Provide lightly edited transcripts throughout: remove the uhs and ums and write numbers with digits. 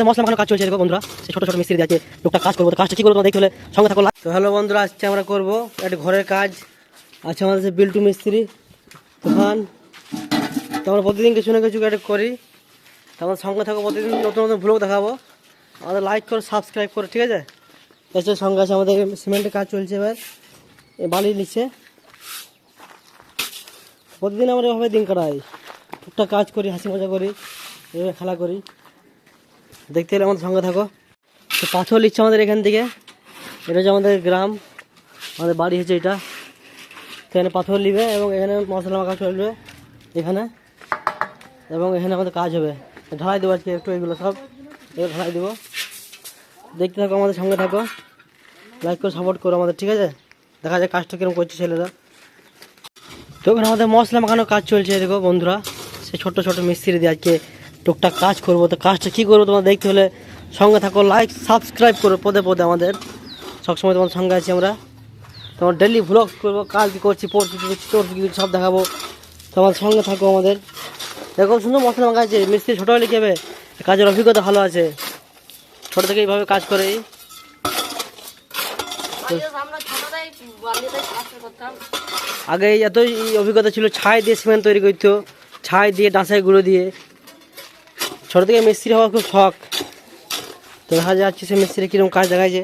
মশলা মাখানো কাজ চলছে দেখো বন্ধুরা, সেই ছোট ছোট মিস্ত্রি দিয়ে আছে টুকটাক কাজ করবো। তো কাজটা কি করবো তোমরা দেখতে হলে সঙ্গে থাকো। তো হ্যালো বন্ধুরা, আজকে আমরা করবো একটা ঘরের কাজ। আছে আমাদের যে বিল্টু মিস্ত্রি তুফান। তো আমরা প্রতিদিন কিছু না কিছু একটা করি। তো আমাদের সঙ্গে থাকো, প্রতিদিন নতুন নতুন ব্লগ দেখাবো। আমাদের লাইক করো, সাবস্ক্রাইব করো, ঠিক আছে? এসে সঙ্গে আছে আমাদের সিমেন্টের কাজ চলছে, এবার বালি নিচ্ছে। প্রতিদিন আমরা এভাবে দিন কাটাই, টুকটাক কাজ করি, হাসি মজা করি, এভাবে খেলা করি। দেখতে হলে আমাদের সঙ্গে থাকো। তো পাথর নিচ্ছে আমাদের এখান থেকে, এটা হচ্ছে আমাদের গ্রাম, আমাদের বাড়ি হচ্ছে এটা। এখানে পাথর নিবে এবং এখানে মশলা মাখা চলবে এখানে, এবং এখানে আমাদের কাজ হবে। ঢালাই দেবো আজকে একটু, এগুলো সব এগুলো ঢালাই দেবো। দেখতে থাকো, আমাদের সঙ্গে থাকো, লাইক করে সাপোর্ট করো আমাদের, ঠিক আছে? দেখা যায় কাজটা কীরকম করছে ছেলেরা। তো এখানে আমাদের মশলা মাখানোর কাজ চলছে দেখো বন্ধুরা, সে ছোট ছোট মিস্ত্রি দিয়ে আজকে টুকটাক কাজ করবো। তো কাজটা কী করবো তোমার দেখতে হলে সঙ্গে থাকো, লাইক সাবস্ক্রাইব করো পদে পদে। আমাদের সবসময় তোমার সঙ্গে আছি আমরা, তোমার ডেলি ভ্লগ করবো, কাজ কী করছি, পড়ছি কী করছি, তোর কী সব দেখাবো। তোমার সঙ্গে থাকো আমাদের। দেখো সুন্দর মশলা মাখাচ্ছে মিস্ত্রি, ছোটো হলে কী হবে, কাজের অভিজ্ঞতা ভালো আছে, ছোটো থেকে এইভাবে কাজ করে। আগে এতই অভিজ্ঞতা ছিল, ছাই দিয়ে সিমেন্ট তৈরি করতো, ছাই দিয়ে ডাঁসাই গুঁড়ো দিয়ে। ছোটো থেকে মিস্ত্রি হওয়ার খুব শখ। তো দেখা যাচ্ছে সে মিস্ত্রি কীরকম কাজ দেখাচ্ছে।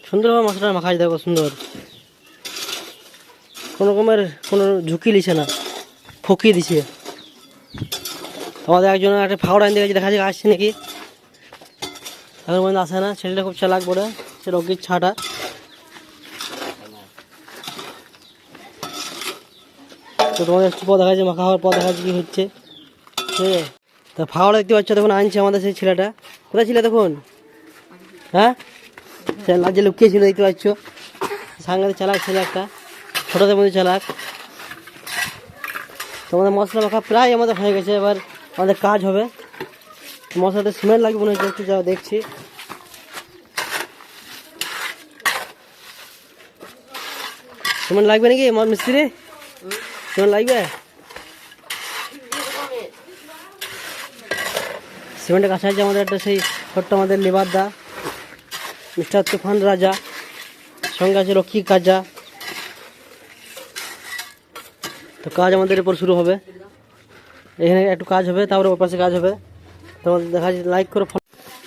সুন্দরভাবে মশলাটা মাখাচ্ছে দেখো, সুন্দর, কোনো রকমের কোনো ঝুঁকি নিছে না, ফকিয়ে দিছে। আমাদের একজন একটা ফাউড় আনতে গেছে, দেখা যাচ্ছে আসছে নাকি, এখন পর্যন্ত আসে না। ছেলেটা খুব চালাক বলে, সে রোগীর ছাটা। তো তোমাদের একটু পর দেখা যাচ্ছে, মাখা হওয়ার পর দেখা যাচ্ছে কী হচ্ছে, ঠিক আছে? তা ফাউড়া দেখতে পাচ্ছ, দেখুন আনছে আমাদের সেই ছেলেটা। কোথায় ছিল দেখুন? হ্যাঁ, সে লাজে লুকিয়ে ছিল, দেখতে পাচ্ছ। সাংঘাতিক চালাক ছেলে একটা, ছোটোদের মধ্যে চালাক। তোমাদের মশলা মাখা প্রায় আমাদের হয়ে গেছে, এবার আমাদের কাজ হবে। মশলাতে সিমেন্ট লাগবে মনে হচ্ছে, একটু যা দেখছি। সিমেন্ট লাগবে নাকি মিস্ত্রি? সিমেন্ট লাগবে? সিমেন্টের কাছে আছে আমাদের একটা সেই ছোট্ট আমাদের লেবার দা, মিস্টার তুফান রাজা, সঙ্গে আছে লক্ষ্মী কাজা। তো কাজ আমাদের এরপর শুরু হবে, এখানে একটু কাজ হবে, তারপরে ওর পাশে কাজ হবে। তোমাদের দেখা যাচ্ছে, লাইক করে।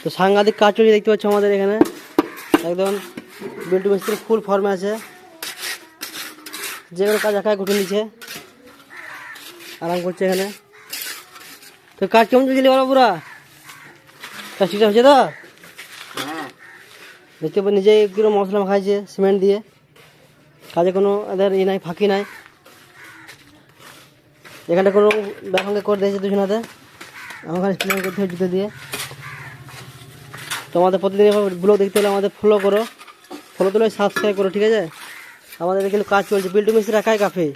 তো সাংঘাতিক কাজ চলছে দেখতে পাচ্ছ আমাদের এখানে, একদম বিল্টু মিস্ত্রি ফুল ফর্মে আছে, যে কোনো কাজ একাই ঘটে নিচ্ছে, আরাম করছে এখানে। তো কাজ কেমন চলছিল বলো পুরা? কাজ ঠিকঠাক হচ্ছে তো? দেখতে পাবো নিজেই কিরকম মশলা মাখাইছে সিমেন্ট দিয়ে, কাজে কোনো এদের ই নাই, ফাঁকি নাই। এখানটা কোনো ব্যাসঙ্গে করে দিয়েছে দুজনাতে, আমার কাছে প্ল্যান করতে হয় জুতো দিয়ে। তো আমাদের প্রতিদিন ব্লগ দেখতে হলে আমাদের ফলো করো, ফলো তুলে সাবস্ক্রাইব করো, ঠিক আছে? আমাদের এখানে কাজ চলছে, বিল্টু মিস্ত্রি একাই কাফে,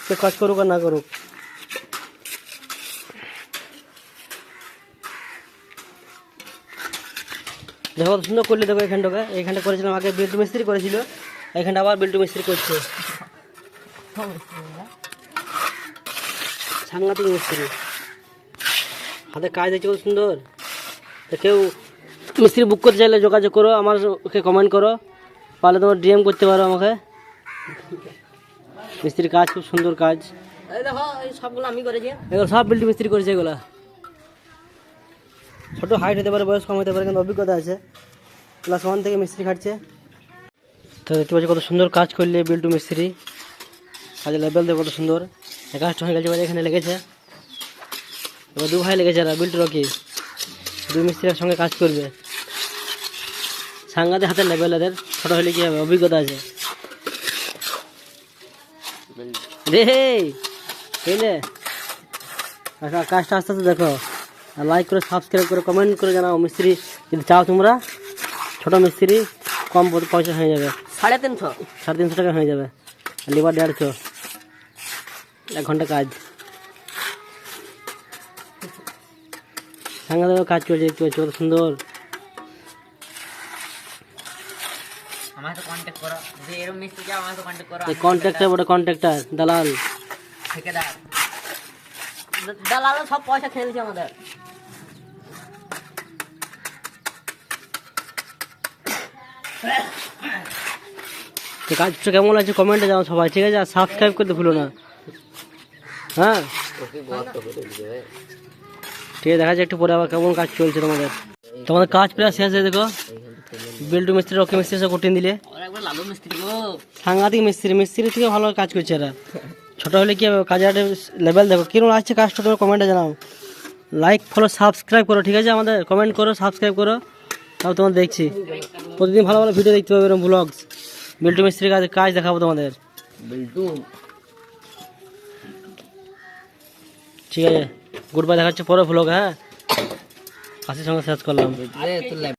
সে কাজ করুক আর না করুক। দেখো সুন্দর করলে, দেখো এইখানটা করেছিলাম আগে, বিল্টু মিস্ত্রি করেছিল, এইখানটা আবার বিল্টু মিস্ত্রি করছে। সাংঘাতিক মিস্ত্রি, হাতে কাজ দেখছি কত সুন্দর। তো কেউ মিস্ত্রি বুক করতে চাইলে যোগাযোগ করো, আমার ওকে কমেন্ট করো, পারলে তোমার ডিএম করতে পারো আমাকে। মিস্ত্রির কাজ খুব সুন্দর কাজ, সবগুলো আমি করেছি, এগুলো সব বিল্টু মিস্ত্রি করেছে। এগুলা ছোটো হাইট হতে পারে, বয়স কম হতে পারে, কিন্তু অভিজ্ঞতা আছে। ক্লাস 1 থেকে মিস্ত্রি খাটছে। তো দেখতে পাচ্ছি কত সুন্দর কাজ করলে বিল্টু মিস্ত্রি, কাজের লেভেল দেখো কত সুন্দর। কাজটা হয়ে গেছে, এখানে লেগেছে, এবার 2 ভাই লেগেছে, আর বিল্টু রকি 2 মিস্ত্রির সঙ্গে কাজ করবে। সাংঘাতিক হাতের লেভেল এদের, ছোটো হলে কী হবে, অভিজ্ঞতা আছে রে। বুঝলে, কাজটা আস্তে আস্তে দেখো, আর লাইক করে সাবস্ক্রাইব করে কমেন্ট করে জানাও। মিস্ত্রি যদি চাও তোমরা, ছোটো মিস্ত্রি কম পয়সা হয়ে যাবে, 350 টাকা হয়ে যাবে, লেবার 150, 1 ঘন্টা কাজ। সাংঘাতিক কাজ চলছে, দেখতে পাচ্ছি কত সুন্দর। কন্ট্রাক্টর বটে, কন্ট্রাক্টর দালাল, দালালরা সব পয়সা খেয়ে নিয়েছে আমাদের। তো কাজটা কেমন লাগছে কমেন্টে জানাও সবাই, ঠিক আছে? আর সাবস্ক্রাইব করতে ভুলো না। হ্যাঁ ঠিক আছে, দেখা যাচ্ছে একটু পরে আবার কেমন কাজ চলছে তোমাদের। তোমাদের কাজ প্রায় শেষ হয়ে, দেখো বিল্টু মিস্ত্রি, রকি মিস্ত্রি সব কঠিন দিলে, লালু মিস্ত্রি গো, সাংঘাতিক মিস্ত্রি থেকে ভালো কাজ করছে এরা। ছোটো হলে কি হবে, কাজের লেভেল দেখো কিরকম আসছে কাজটা, তোমার কমেন্টে জানাও। লাইক ফলো সাবস্ক্রাইব করো, ঠিক আছে? আমাদের কমেন্ট করো, সাবস্ক্রাইব করো, তাও তোমার দেখছি প্রতিদিন ভালো ভালো ভিডিও দেখতে পাবে, এরকম ব্লগস বিল্টু মিস্ত্রির কাজ দেখাবো তোমাদের। বিল্টু ঠিক আছে, গুড বাই, দেখাচ্ছে পরে ব্লগ। হ্যাঁ, কাশির সঙ্গে শেষ করলাম।